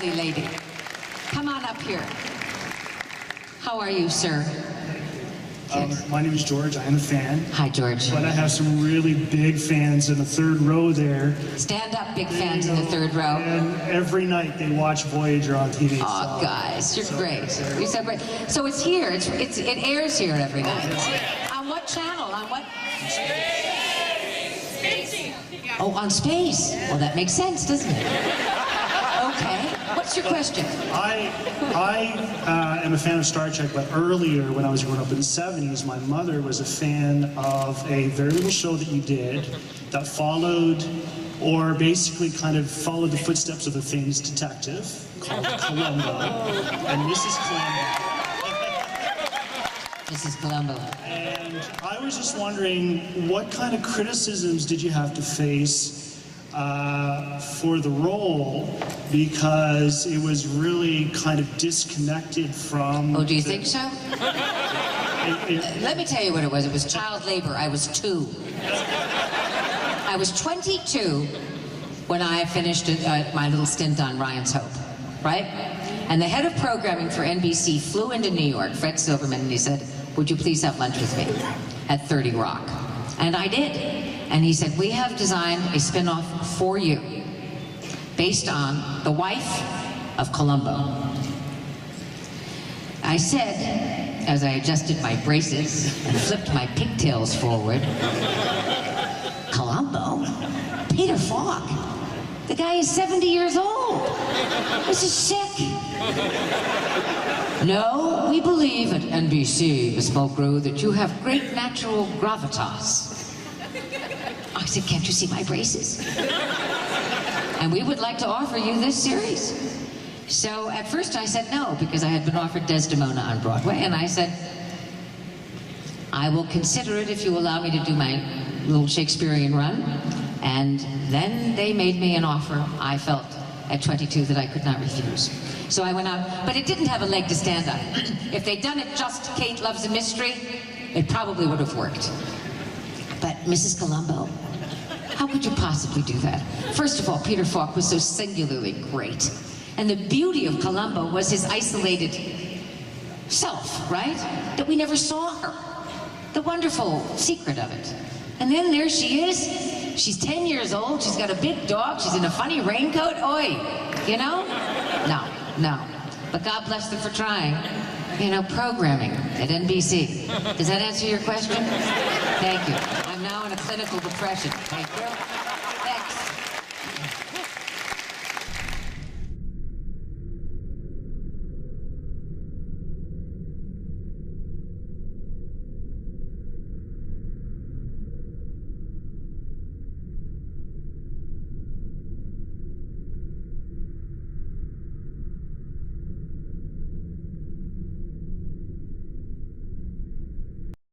Lady. Come on up here. How are you, sir? My name is George. I am a fan. Hi, George. But I have some really big fans in the third row there. Stand up, big fans in the third row. And every night they watch Voyager on TV. Oh, guys, you're great. You're so great. So it's here. It airs here every night. On what channel? On what? Oh, on Space. Well, that makes sense, doesn't it? Okay. What's your question? I am a fan of Star Trek, but earlier, when I was growing up in the 70s, my mother was a fan of a very little show that you did that followed, or basically kind of followed the footsteps of a famous detective called Columbo, and Mrs. Columbo. Mrs. Columbo. And I was just wondering, what kind of criticisms did you have to face for the role, because it was really kind of disconnected from... Oh, do you think so? Let me tell you what it was. It was child labor. I was 2. I was 22 when I finished my little stint on Ryan's Hope, right? And the head of programming for NBC flew into New York, Fred Silverman, and he said, "Would you please have lunch with me at 30 Rock?" And I did. And he said, "We have designed a spin-off for you based on the wife of Columbo." I said, as I adjusted my braces and flipped my pigtails forward, "Columbo? Peter Falk? The guy is 70 years old. This is sick." "No, we believe at NBC, Miss Mulgrew, that you have great natural gravitas." I said, "Can't you see my braces? And we would like to offer you this series." So at first I said no, because I had been offered Desdemona on Broadway, and I said, "I will consider it if you allow me to do my little Shakespearean run." And then they made me an offer I felt at 22 that I could not refuse. So I went out, but it didn't have a leg to stand on. If they'd done it just Kate Loves a Mystery, it probably would have worked. But Mrs. Columbo, how could you possibly do that? First of all, Peter Falk was so singularly great. And the beauty of Columbo was his isolated self, right? That we never saw her. The wonderful secret of it. And then there she is. She's 10 years old. She's got a big dog. She's in a funny raincoat. Oi, you know? No. But God bless them for trying. You know, programming at NBC. Does that answer your question? Thank you. I'm now in a clinical depression. Thank you.